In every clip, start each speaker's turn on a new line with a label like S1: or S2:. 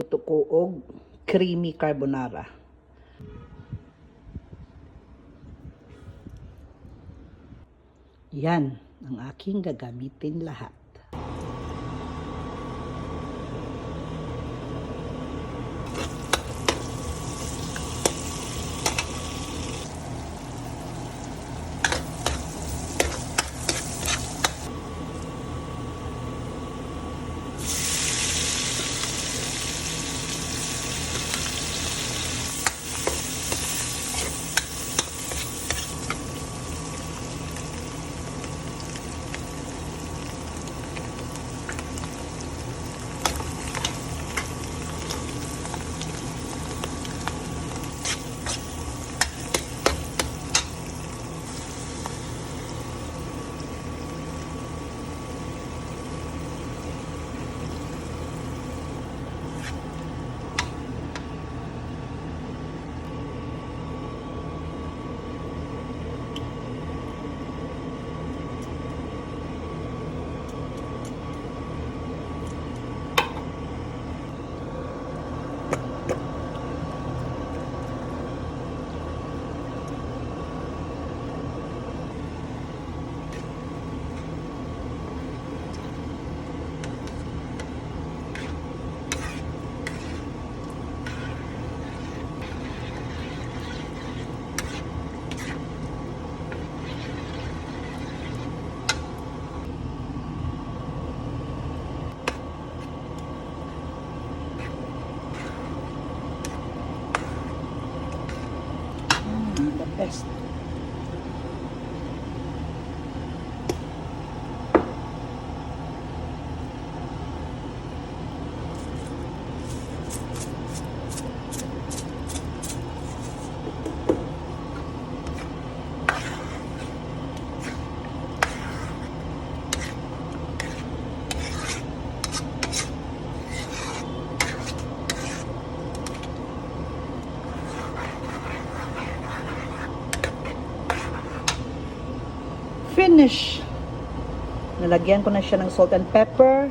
S1: Luto ko og creamy carbonara. Yan ang aking gagamitin lahat. The best. Finish. Nalagyan ko na siya ng salt and pepper.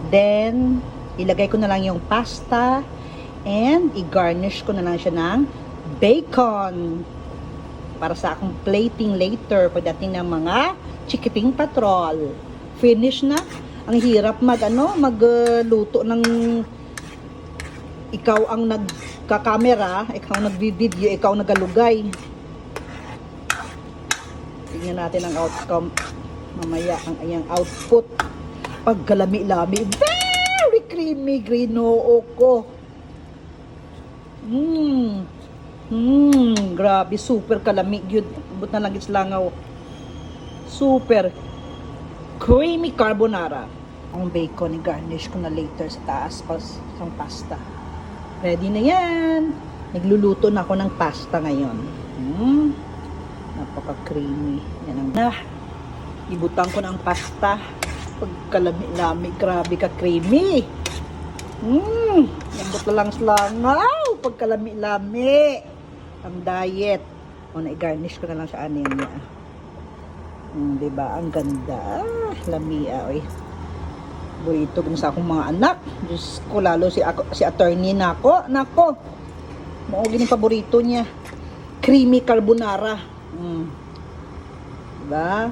S1: Then, ilagay ko na lang yung pasta. And, i-garnish ko na lang siya ng bacon. Para sa akong plating later. Pagdating ng mga chikiping patrol. Finish na. Ang hirap magluto ng ikaw ang nagka-camera, ikaw ang nagbi-video, ikaw ang nagalugay. Tingnan natin ang outcome mamaya, ang ayang output. Pagkalami-lami, very creamy ginoo ko. Grabe, super kalami gyud. But na lang langaw. Super creamy carbonara. Ang bacon i-garnish ko na later sa taas ng pasta. Ready na yan. Nagluluto na ako ng pasta ngayon. Napaka-creamy. Yan ang ibutang ko ng pasta. Pagkalami-lami, grabe ka-creamy. Lambot na lang slangaw. Pagkalami-lami. Ang diet. O, na-garnish ko na lang sa anin niya. Diba? Ang ganda. Lamia, oy. Burrito kung sa akong mga anak. Diyos ko, lalo si attorney nako. Maugin yung paborito niya. Creamy carbonara. Diba?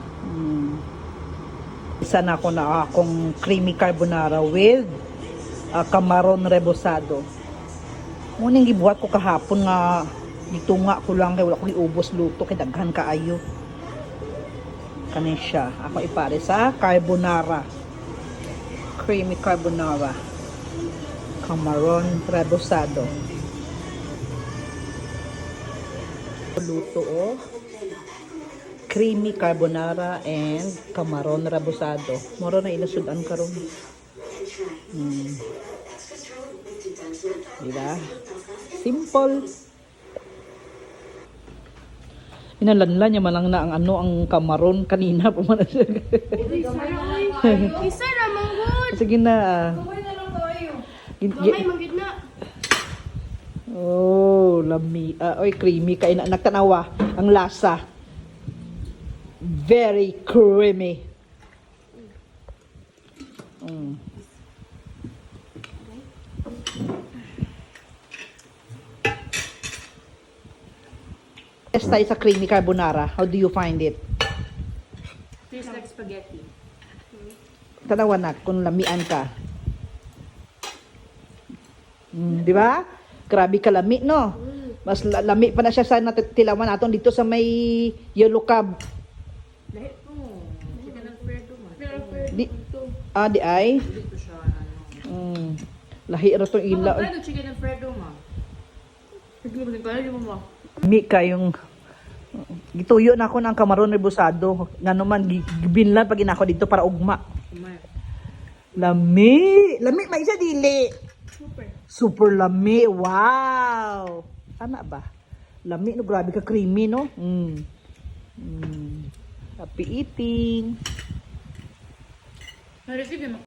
S1: Isa na ako na akong creamy carbonara with camaron rebosado. Munang gibuhat ko kahapon nga dito nga ko lang kay wala ko iubos luto kay daghan kaayo. Kanin siya. Ako ipare sa carbonara. Creamy carbonara. Camaron rebosado. Luto creamy carbonara and camaron rebosado. Moro na inasudan karon. Diba? Simple. Inalanlan niya man lang na ang camaron kanina pa man siya.
S2: Isa na manggod.
S1: Sige na.
S2: Kamay na lang tayo. Kamay manggod na.
S1: Oh, lami. Oy, creamy kay nagtanawa ang lasa. Very creamy. Test tayo sa creamy carbonara. How do you find it?
S3: Tastes like spaghetti.
S1: Tanawa na kung lamian ka. Di ba? Grabe kalami, no? Mas lami pa na siya sa tilawan natin dito sa may yellow cab.
S3: Lahat po. Chicken Alfredo man.
S1: Di, di ay?
S3: Dito siya, ano.
S1: Lahi ra tong ila.
S3: Mama, chicken Alfredo ma. Sige mo din pala, di mo ma.
S1: Mi kayong gituyo na ako ng kamaron rebusado. Nga naman, gibinlan pag inako dito para ugma.
S3: Kumay.
S1: Lami! Lami, may isa dili.
S2: Super.
S1: Super lami. Wow! Ana ba? Lami, no? Grabe ka creamy, no? Happy eating.
S3: Na-receive mo.